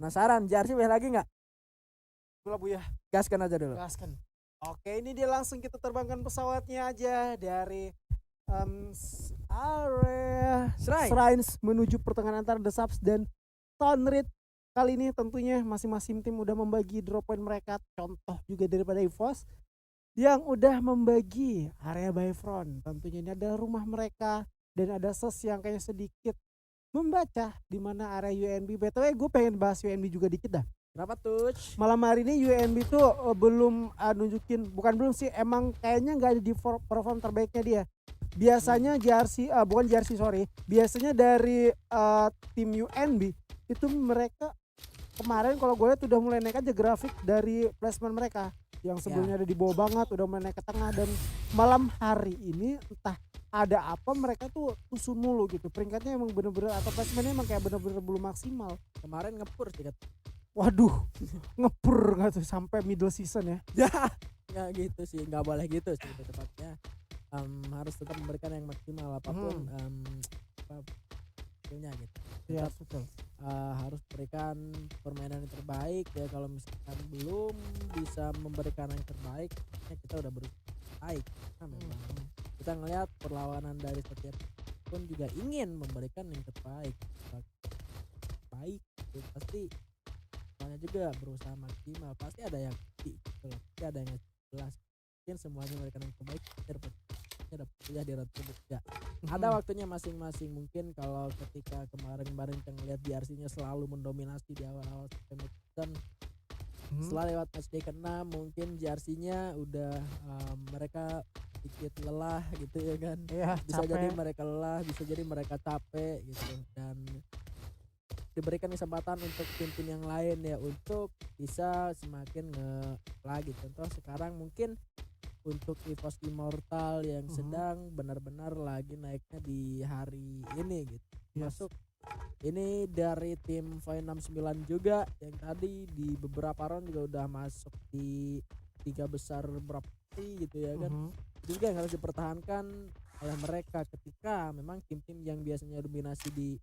Penasaran JRC boleh lagi nggak? Bola Buya. Gaskan aja dulu. Gaskan. Oke, ini dia langsung kita terbangkan pesawatnya aja dari area Shrines menuju pertengahan antara The Subs dan Tonrit. Kali ini tentunya masing-masing tim udah membagi drop point mereka. Contoh juga daripada EVOS yang udah membagi area Bayfront. Tentunya ini ada rumah mereka dan ada ses yang kayaknya sedikit membaca di mana area UNB. BTW gue pengen bahas UNB juga dikit dah. Kenapa tuh? Malam hari ini UNB tuh belum nunjukin, bukan belum sih, emang kayaknya nggak ada di perform terbaiknya dia. Biasanya JRC, bukan JRC sorry, biasanya dari tim UNB itu mereka kemarin kalau gue lihat udah mulai naik aja grafik dari placement mereka yang sebelumnya ada di bawah banget, udah mulai naik ke tengah. Dan malam hari ini entah ada apa mereka tuh tusun mulu gitu, peringkatnya emang bener-bener atau placementnya emang kayak bener-bener belum maksimal. Kemarin ngepur sih. Waduh, ngepur nggak tuh sampai middle season ya? Ya, nggak gitu sih, nggak boleh gitu sih tepatnya. Harus tetap memberikan yang maksimal apapun skillnya gitu. Iya betul. Harus berikan permainan yang terbaik ya. Kalau misalkan belum bisa memberikan yang terbaik, ya kita udah berusaha baik. Nah, memang kita ngelihat perlawanan dari setiap pun juga ingin memberikan yang terbaik. Baik, itu pasti semuanya juga berusaha maksimal. Pasti ada yang gitu loh. Pasti ada yang jelas. Mungkin semuanya memberikan yang terbaik. Dapat kuliah di Red Bull ya. Ada waktunya masing-masing. Mungkin kalau ketika kemarin kita ngeliat JRC-nya selalu mendominasi di awal-awal season, setelah lewat matchday ke-6 mungkin JRC-nya udah mereka sedikit lelah gitu ya kan. Iya, bisa capek. jadi mereka lelah, bisa jadi mereka capek gitu, dan diberikan kesempatan untuk tim-tim yang lain ya untuk bisa semakin lagi. Contoh sekarang mungkin untuk EVOS Immortal yang sedang benar-benar lagi naiknya di hari ini gitu. Masuk ini dari tim Void 69 juga yang tadi di beberapa round juga udah masuk di 3 besar berapa gitu ya kan. Itu juga yang harus dipertahankan oleh mereka ketika memang tim-tim yang biasanya dominasi di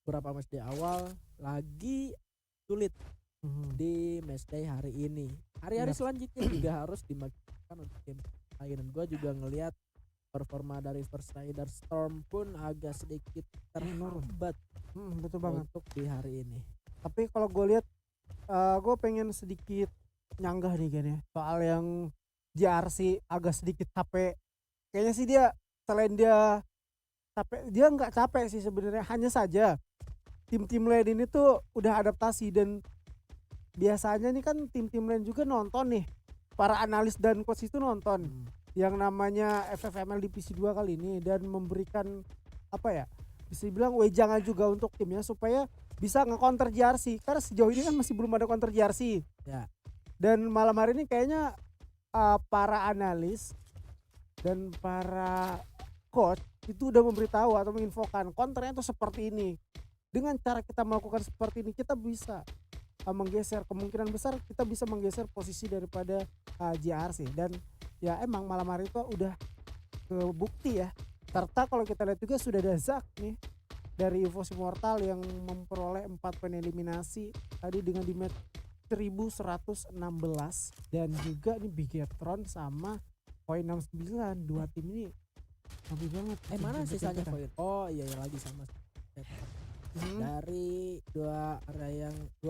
beberapa matchday awal lagi sulit di matchday hari ini. Hari-hari selanjutnya juga harus dimaksimalkan untuk tim lain. Dan gue juga ngelihat performa dari First Rider Storm pun agak sedikit terhambat betul banget untuk di hari ini. Tapi kalau gue lihat gue pengen sedikit nyanggah nih kan ya soal yang JRC agak sedikit capek. Kayaknya sih dia selain dia capek, dia nggak capek sih sebenarnya, hanya saja tim-tim lain ini tuh udah adaptasi. Dan biasanya nih kan tim-tim lain juga nonton nih, para analis dan coach itu nonton yang namanya FFML di PC2 kali ini dan memberikan apa ya, bisa dibilang wejangan juga untuk timnya supaya bisa nge-counter JRC karena sejauh ini kan masih belum ada counter JRC ya. Dan malam hari ini kayaknya para analis dan para coach itu udah memberitahu atau menginfokan counternya itu seperti ini. Dengan cara kita melakukan seperti ini kita bisa menggeser, kemungkinan besar kita bisa menggeser posisi daripada JRC. Dan ya emang malam hari itu udah kebukti ya. Serta kalau kita lihat juga sudah ada Zack nih dari EVOS Immortal yang memperoleh 4 poin eliminasi tadi dengan di match 1116. Dan juga nih Bigetron sama poin 69, dua tim ini lebih banget. Mana sisanya poin? Oh iya lagi sama. Dari dua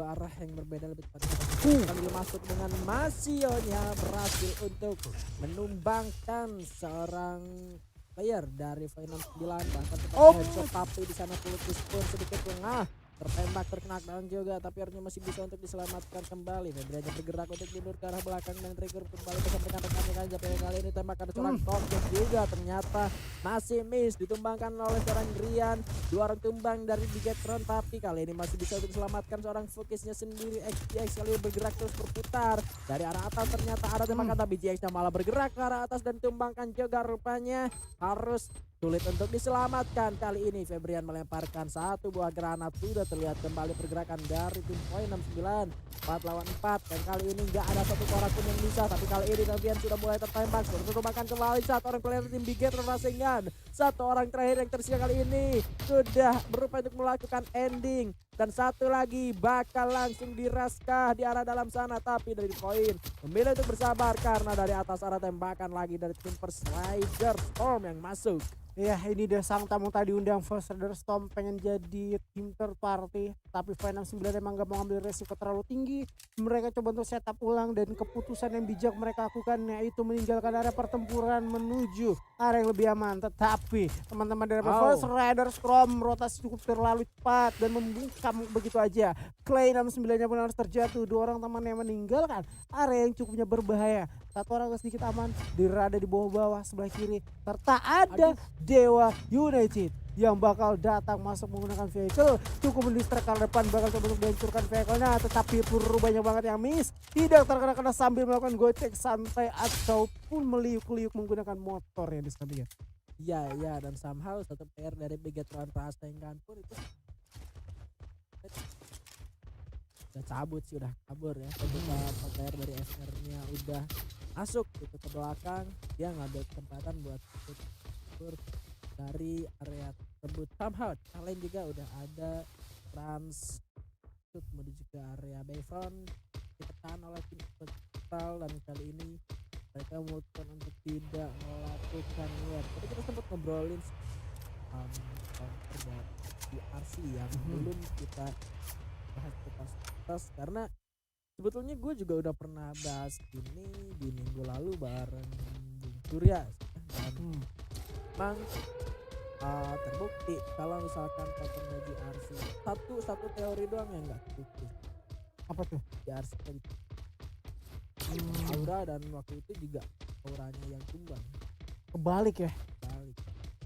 arah yang berbeda lebih tepatnya. Kali masuk dengan Masionya berhasil untuk menumbangkan seorang player dari Void 69, bahkan headshot, tapi di sana Pulutus pun sedikit lengah, tertembak, terkena down juga, tapi akhirnya masih bisa untuk diselamatkan kembali. Febrian bergerak untuk mundur ke arah belakang dan trigger kembali bersama rekan-rekannya kan. Tapi kali ini tembakan seorang Tomkins juga ternyata masih miss, ditumbangkan oleh seorang Grian. 2 orang tumbang dari Bigetron, tapi kali ini masih bisa untuk diselamatkan seorang Focusnya sendiri. XGX kali ini bergerak terus berputar dari arah atas, ternyata ada tembakan tapi GX-nya malah bergerak ke arah atas dan tumbangkan juga, rupanya harus sulit untuk diselamatkan. Kali ini Febrian melemparkan 1 buah granat. Sudah terlihat kembali pergerakan dari tim Void 69 4 lawan 4, dan kali ini nggak ada satu orang pun yang bisa. Tapi kali ini Febrian sudah mulai tertembak, sudah tertembakkan kembali saat orang player tim Bigetron rasanya dan satu orang terakhir yang tersisa kali ini sudah berupaya untuk melakukan ending. Dan satu lagi bakal langsung diraskah di arah dalam sana, tapi dari poin memilih untuk bersabar karena dari atas arah tembakan lagi dari tim First Rider Storm yang masuk. Ya ini dia sang tamu tadi undang First Rider Storm pengen jadi tim third party, tapi Venom 9 emang gak mau ambil resiko terlalu tinggi. Mereka coba untuk setup ulang dan keputusan yang bijak mereka lakukan yaitu meninggalkan area pertempuran menuju area yang lebih aman. Tetapi teman-teman dari First Rider Storm rotasi cukup terlalu cepat dan membungkam begitu aja. Clay 69-nya pun harus terjatuh, dua orang temannya meninggalkan area yang cukupnya berbahaya. Satu orang sedikit aman berada di bawah-bawah sebelah kiri, serta ada Dewa United yang bakal datang masuk menggunakan vehicle, cukup mendistract ke depan, bakal coba untuk dihancurkan vehicle-nya, tetapi peluru banyak banget yang miss, tidak terkena sambil melakukan gocek santai ataupun meliuk-liuk menggunakan motor yang di sampingnya. Iya, dan somehow satu player dari Bigetron Rasengan pun itu udah cabut sih, udah kabur ya. Ketika player dari FR-nya udah masuk gitu ke belakang, dia ngambil kesempatan buat kabur dari area tersebut. Somehow yang lain juga udah ada trans menuju ke area Bayfront, ditekan oleh tim Total, dan kali ini mereka memutuskan untuk tidak melakukan war. Tadi kita sempat ngobrolin counter di RC yang belum kita bahas pas karena sebetulnya gue juga udah pernah bahas ini di minggu lalu bareng Bung Surya, dan memang terbukti kalau misalkan counter di RC satu teori doang yang nggak terbukti. Apa tuh? Di RC tadi aura, dan waktu itu juga auranya yang tumbang. Kebalik ya? Balik.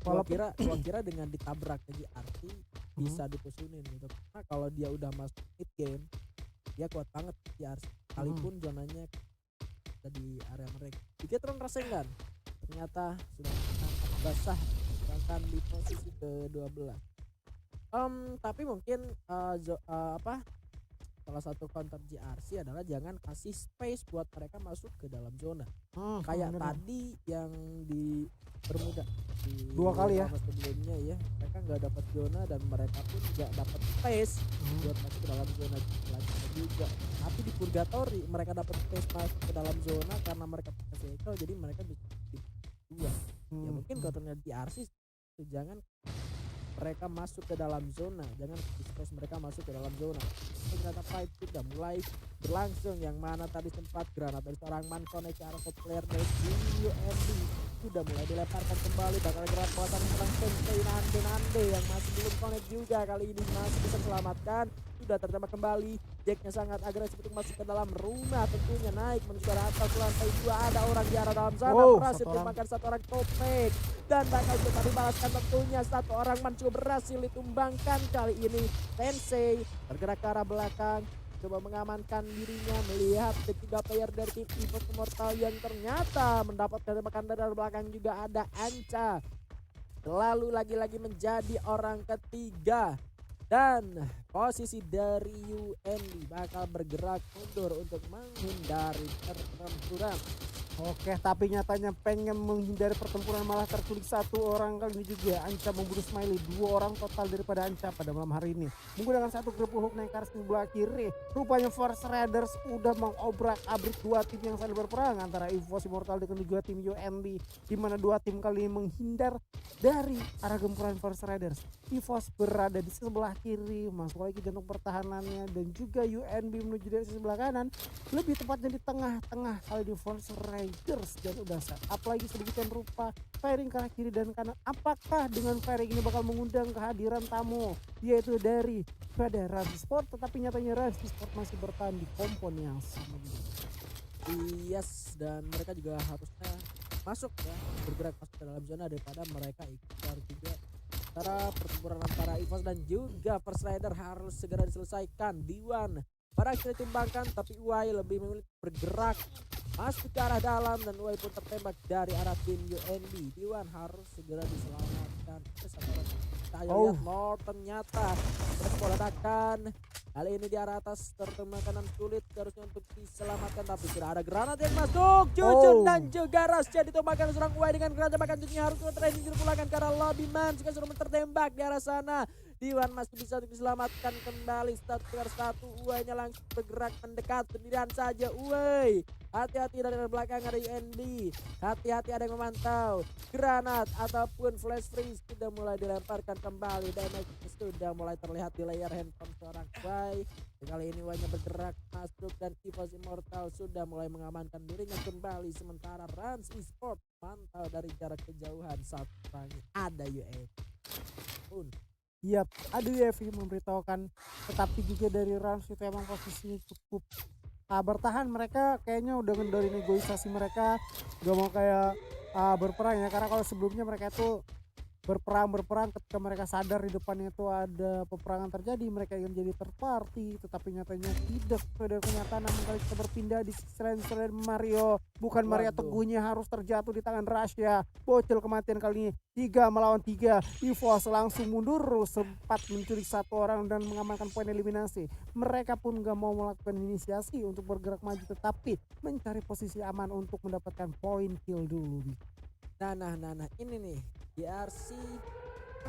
Walaupun Gua kira dengan ditabrak di RC bisa dipusunin gitu. Karena kalau dia udah masuk mid game, dia kuat banget di RC. Sekalipun zonanya ada di area mereka. Bigetron Rasengan ternyata sudah basah, sedangkan di posisi ke-12. Tapi mungkin salah satu counter GRC adalah jangan kasih space buat mereka masuk ke dalam zona. Kayak tadi yang di Bermuda di 2 kali ya sebelumnya ya, mereka nggak dapat zona dan mereka pun nggak dapat space buat masuk ke dalam zona juga. Tapi di Purgatory mereka dapat space masuk ke dalam zona karena mereka pakai vehicle, jadi mereka bisa dua. Ya mungkin counternya GRC jangan mereka masuk ke dalam zona, jangan space mereka masuk ke dalam zona. Ternyata fight sudah mulai berlangsung, yang mana tadi sempat granat dari seorang man connect ke arah top player dari UMB sudah mulai dilemparkan kembali, bakal gerak buatan serang Sensei Nande yang masih belum connect juga, kali ini masih bisa selamatkan, sudah tertembak kembali. Jacknya sangat agresif untuk masuk ke dalam rumah, tentunya naik menuju ke atas lantai 2, ada orang di arah dalam sana, berhasil dimakan satu orang topeng dan bakal coba dibalaskan, tentunya satu orang mencoba berhasil ditumbangkan. Kali ini Sensei bergerak ke arah belakang, coba mengamankan dirinya melihat ketiga player dari tim EVOS Immortal yang ternyata mendapatkan tembakan dari belakang. Juga ada Anca lalu lagi-lagi menjadi orang ketiga, dan posisi dari UND bakal bergerak mundur untuk menghindari pertempuran. Oke, tapi nyatanya pengen menghindari pertempuran malah terculik satu orang. Kali ini juga Anca membunuh Smiley, 2 orang total daripada Anca pada malam hari ini. Menggunakan satu grapple hook naik ke arah sebelah kiri. Rupanya Force Raiders udah mengobrak-abrik 2 tim yang saling berperang antara EVOS Immortal dengan juga tim UND, di mana 2 tim kali ini menghindar dari arah gempuran Force Raiders. EVOS berada di sebelah kiri, masuk lagi jantung pertahanannya, dan juga UNB menuju dari sebelah kanan, lebih tepatnya di tengah-tengah kali di Force Raiders, dan udah set up lagi sedemikian rupa firing ke arah kiri dan kanan. Apakah dengan firing ini bakal mengundang kehadiran tamu yaitu dari Federal Sport, tetapi nyatanya Randy Sport masih bertahan di kompon yang sama. Yes, dan mereka juga harusnya masuk ya, bergerak masuk ke dalam zona daripada mereka ikut juga. Antara pertempuran antara EVOS dan juga First Rider harus segera diselesaikan. D1 pada akhirnya ditumbangkan, tapi Uai lebih memilih bergerak masuk ke arah dalam, dan Uai pun tertembak dari arah tim UNB. D1 harus segera diselamatkan. Ayo lihat Norton nyata bola ledakan. Kali ini di arah atas terutama kanan sulit harusnya untuk diselamatkan, tapi tidak ada granat yang masuk. Jujun dan juga Rasya ditembakkan seorang Uai dengan granat tembakan jujurnya harus training dipulangkan karena lobby man jika sudah tertembak di arah sana. Diwan masih bisa diselamatkan kembali. Start sekitar 1. Uainya langsung bergerak mendekat sendirian saja. Uai hati-hati dari belakang ada UND. Hati-hati ada yang memantau. Granat ataupun flash freeze sudah mulai dilemparkan kembali. Damage sudah mulai terlihat di layar handphone seorang Uai. Kali ini Uainya bergerak masuk dan EVOS Immortal sudah mulai mengamankan dirinya kembali. Sementara Rans Esports mantau dari jarak kejauhan saat perangi ada UAE. Iya, ada UAV memberitahukan, tetapi juga dari Rans itu emang posisinya cukup bertahan. Mereka kayaknya udah ngendorin negosiasi mereka, gak mau kayak berperang ya, karena kalau sebelumnya mereka itu berperang ketika mereka sadar di depannya itu ada peperangan terjadi, mereka ingin jadi third party, tetapi nyatanya tidak sesuai dengan kenyataan. Namun kali kita berpindah di selain Mario, bukan Mario Teguhnya harus terjatuh di tangan Rasya. Bocil kematian kali ini 3 melawan 3. EVOS langsung mundur, sempat mencuri 1 orang dan mengamankan poin eliminasi. Mereka pun gak mau melakukan inisiasi untuk bergerak maju, tetapi mencari posisi aman untuk mendapatkan poin kill dulu. Nah ini nih JRC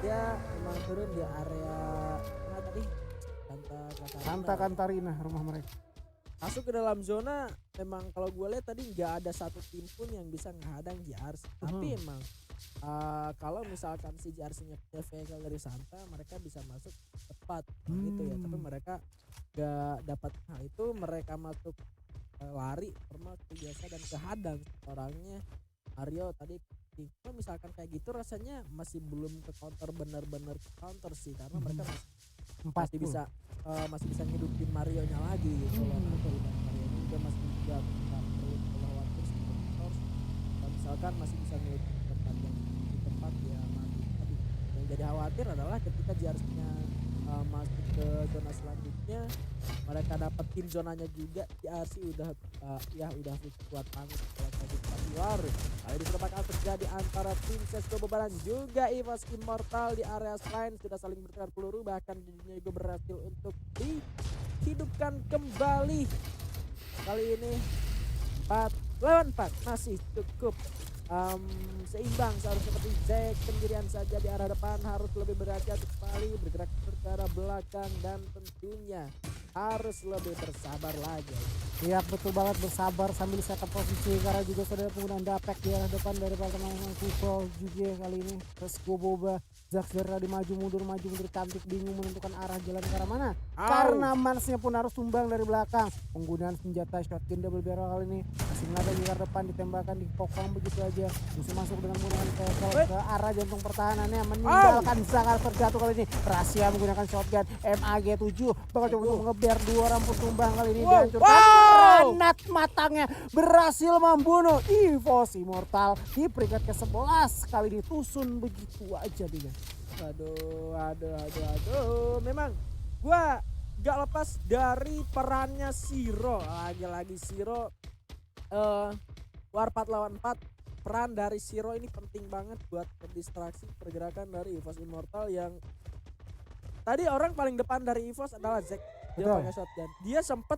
dia memang turun di area mana tadi Santa Katarina rumah mereka. Masuk ke dalam zona. Memang kalau gue lihat tadi nggak ada satu tim pun yang bisa menghadang JRC. Tapi emang kalau misalkan si JRC-nya punya vehicle dari Santa, mereka bisa masuk tepat gitu ya. Tapi mereka gak dapat hal itu, mereka masuk lari normal biasa dan kehadang orangnya Mario tadi. Kalau misalkan kayak gitu rasanya masih belum ke counter, benar-benar ke counter sih, karena mereka masih bisa ngidupin Mario-nya lagi gitu loh. Mario juga masih juga perlu khawatir kalau misalkan masih bisa ngidupin tempat yang di tempat ya mati. Tapi yang jadi khawatir adalah ketika JRC-nya masuk ke zona selanjutnya, mereka dapetin zonanya juga. JRC udah kuat banget kalau tadi luar. Kali ini sudah bakal terjadi antara tim CSGO Bebaran juga EVOS Immortal di area lain, sudah saling bertukar peluru, bahkan jadinya juga berhasil untuk dihidupkan kembali. Kali ini 4 lawan 4 masih cukup seimbang, seharusnya seperti Jack sendirian saja di arah depan, harus lebih berhati-hati kembali, bergerak ke arah belakang dan tentunya harus lebih bersabar lagi. Iya betul banget, bersabar sambil setup posisi, karena juga sudah penggunaan dapek di arah depan dari teman-teman Kufro juga kali ini. Terus Boba Zaxera maju mundur cantik, bingung menentukan arah jalan ke arah mana. Karena Mansnya pun harus tumbang dari belakang. Penggunaan senjata shotgun double barrel kali ini masih mengada di arah depan, ditembakkan di kokang begitu aja. Musuh masuk dengan menggunakan tackle ke arah jantung pertahanannya, meninggalkan Zakar terjatuh kali ini. Rahasia menggunakan shotgun MAG7 bakal coba untuk ngeber 2 ramput tumbang kali ini, dihancurkan. Granat matangnya berhasil membunuh EVOS Immortal di peringkat ke-11. Kali ini Tusun begitu aja dia. Aduh. Memang gua gak lepas dari perannya Siro. Lagi-lagi Siro War 4 lawan 4. Peran dari Siro ini penting banget buat mendistraksi pergerakan dari EVOS Immortal yang tadi orang paling depan dari EVOS adalah Zack. Dia pakai shotgun. Dia sempat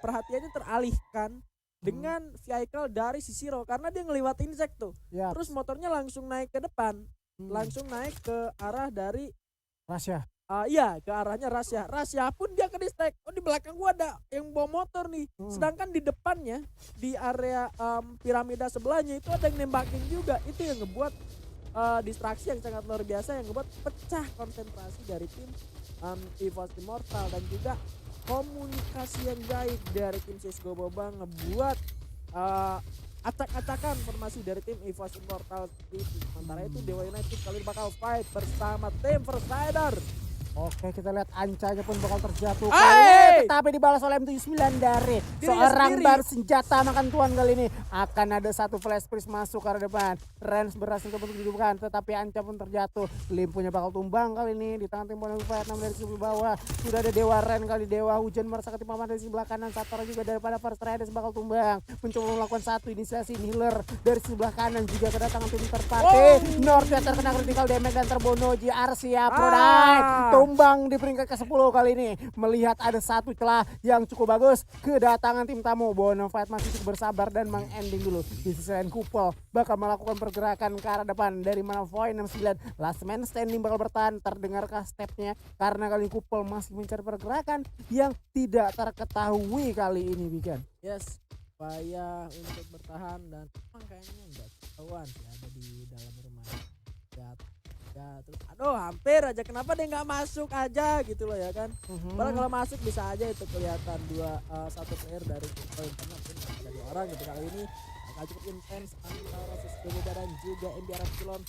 perhatiannya teralihkan dengan vehicle dari si Siro karena dia ngeliwatin Zack tuh. Terus motornya langsung naik ke depan. Langsung naik ke arah dari Rasya. Iya, ke arahnya Rasya. Rasya pun dia ke distract. Oh, di belakang gua ada yang bawa motor nih. Sedangkan di depannya di area piramida sebelahnya itu ada yang nembakin juga. Itu yang ngebuat distraksi yang sangat luar biasa, yang ngebuat pecah konsentrasi dari tim EVOS Immortal, dan juga komunikasi yang baik dari tim CSGO Boba ngebuat acak-acakan formasi dari tim EVOS Immortal. Sementara itu Dewa United kali ini bakal fight bersama tim Versider. Oke, kita lihat ancanya pun bakal terjatuh kali ini, tetapi dibalas oleh M79 dari seorang bersenjata makan tuan kali ini. akan ada satu flash freeze masuk ke arah depan. Rans berhasil untuk dihidupkan tetapi Anca pun terjatuh. Limpunya bakal tumbang kali ini di tangan tim Bonus Fight 6 dari sebelah bawah. Sudah ada Dewa Ren kali Dewa Hujan merasakan tim paman dari sebelah kanan. Satora juga daripada First Riders bakal tumbang. Mencoba melakukan satu inisiasi healer dari sebelah kanan juga kedatangan tim terparty. Northwest terkena critical damage dan terbunuh. JR siap Prodite. Tumbang di peringkat ke-10 kali ini. Melihat ada satu celah yang cukup bagus. Kedatangan tim tamu Bonus Fight masih cukup bersabar dan mengending dulu. Di sisi lain Kupol bakal melakukan pergerakan ke arah depan dari mana Void 69. Last man standing bakal bertahan. Terdengarkah stepnya? Karena kali ini Kupol masih mencari pergerakan yang tidak terketahui kali ini Bigan. Yes, upaya untuk bertahan dan emang kayaknya nggak ketahuan sih ada di dalam rumah. Ya terus aduh hampir aja, kenapa dia nggak masuk aja gitu loh ya kan. Padahal kalau masuk bisa aja itu kelihatan satu player dari poin karena mungkin ada 2 orang gitu. Kali ini agak cukup intens antara Cisco dan juga MBR Epsilon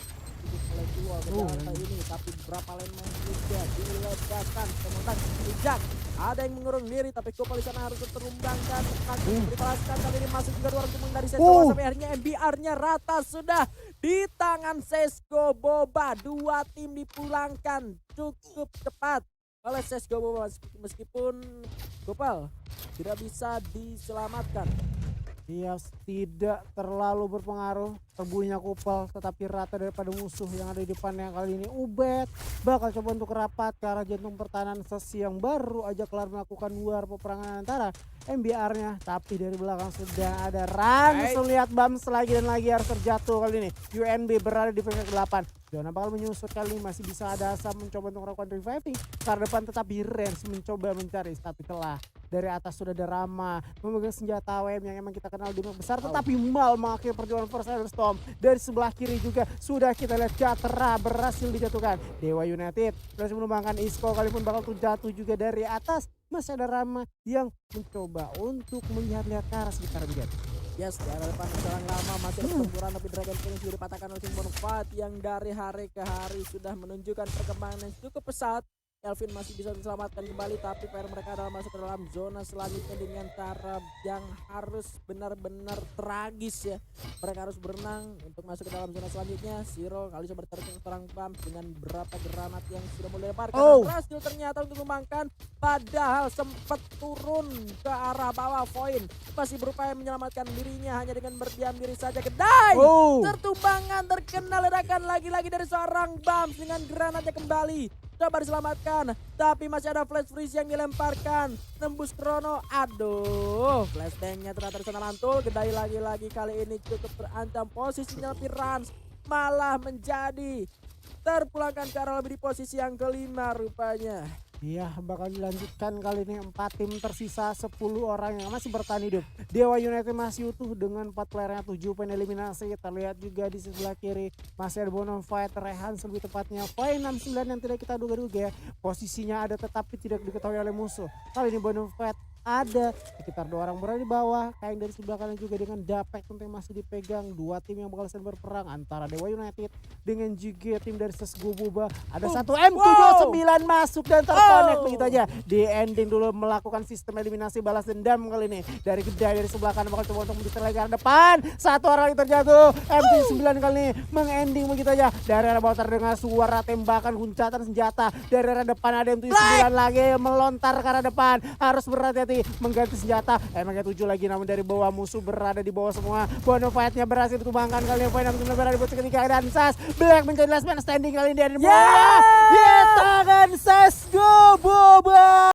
oleh duo kali ini, tapi berapa lane juga diledakkan kemudian bijak. Ada yang mengurung diri tapi Kupol di sana harus terumbangkan. Dibalaskan kali ini masuk juga 2 orang tumang dari Sesko sampai akhirnya MBR-nya rata sudah di tangan Sesko Boba. 2 tim dipulangkan cukup cepat oleh Sesko Boba meskipun Kupol tidak bisa diselamatkan. Dia tidak terlalu berpengaruh terbunuhnya Kupol tetapi rata daripada musuh yang ada di depannya. Kali ini Ubed bakal coba untuk rapat ke arah jantung pertahanan Ses yang baru aja kelar melakukan war peperangan antara MBR-nya, tapi dari belakang sudah ada Rans. Lihat Bams lagi dan lagi harus terjatuh kali ini. UNB berada di peringkat ke-8. Zona bakal menyusut kali ini, masih bisa ada Asam mencoba untuk melakukan reviving ke arah depan tetapi Rans mencoba mencari satu celah. Dari atas sudah ada Rama memegang senjata AWM yang emang kita kenal di map besar, tetapi Mal mengakhiri perjuangan First Rider Storm. Dari sebelah kiri juga sudah kita lihat Jatra berhasil dijatuhkan. Dewa United berhasil menumbangkan Isco, kali pun bakal jatuh juga dari atas. Masih ada Rama yang mencoba untuk melihat-lihat ke arah sekitar Bigan. Yes, di arah depan jalan lama masih ada pertempuran tapi Dragon Phoenix sudah dipatahkan oleh tim Bonus Fight yang dari hari ke hari sudah menunjukkan perkembangan yang cukup pesat. Elvin masih bisa diselamatkan kembali tapi PR mereka adalah masuk ke dalam zona selanjutnya dengan cara yang harus benar-benar tragis ya. Mereka harus berenang untuk masuk ke dalam zona selanjutnya. Zero kali coba terkena serang Bam dengan berapa granat yang sudah mulai dilemparkan. Berhasil ternyata untuk membangkan, padahal sempat turun ke arah bawah. Void masih berupaya menyelamatkan dirinya hanya dengan berdiam diri saja. Kedai tertumbangan, terkena ledakan lagi-lagi dari seorang Bam dengan granatnya kembali. Coba diselamatkan, tapi masih ada flash freeze yang dilemparkan. Nembus Krono, aduh, flashbangnya ternyata di sana mantul. Kedai lagi-lagi kali ini cukup terancam posisinya, tapi Rans malah menjadi terpulangkan ke arah lebih di posisi yang kelima rupanya. Iya, bakal dilanjutkan kali ini 4 tim tersisa 10 orang yang masih bertahan hidup. Dewa United masih utuh dengan 4 playernya, 7 poin eliminasi. Terlihat juga di sebelah kiri masih ada Bonus Fight, Rehan lebih tepatnya poin 69 yang tidak kita duga-duga ya. Posisinya ada tetapi tidak diketahui oleh musuh. Kali ini Bonus Fight ada sekitar 2 orang berada di bawah. Kain dari sebelah kanan juga dengan Dapek tentu yang masih dipegang. 2 tim yang bakal saling berperang antara Dewa United dengan juga tim dari Sesgo Boba. Ada satu M79 masuk dan terkonek begitu aja. Di ending dulu melakukan sistem eliminasi balas dendam kali ini. Dari Kedai dari sebelah kanan bakal coba untuk mendetek lagi ke depan. 1 orang yang terjatuh. M79 kali ini mengending begitu aja. Dari arah bawah terdengar suara tembakan huncatan senjata. Dari arah depan ada M79 lagi melontar ke arah depan. Harus berhati-hati mengganti senjata. M7 lagi namun dari bawah musuh berada di bawah semua. Bonus Fight-nya berhasil ditumbangkan kali ini. Poin 69 berada di posisi ketiga dan Sas Black menjadi last man standing kali ini dari bawah. Di tangan Sesgo Boba.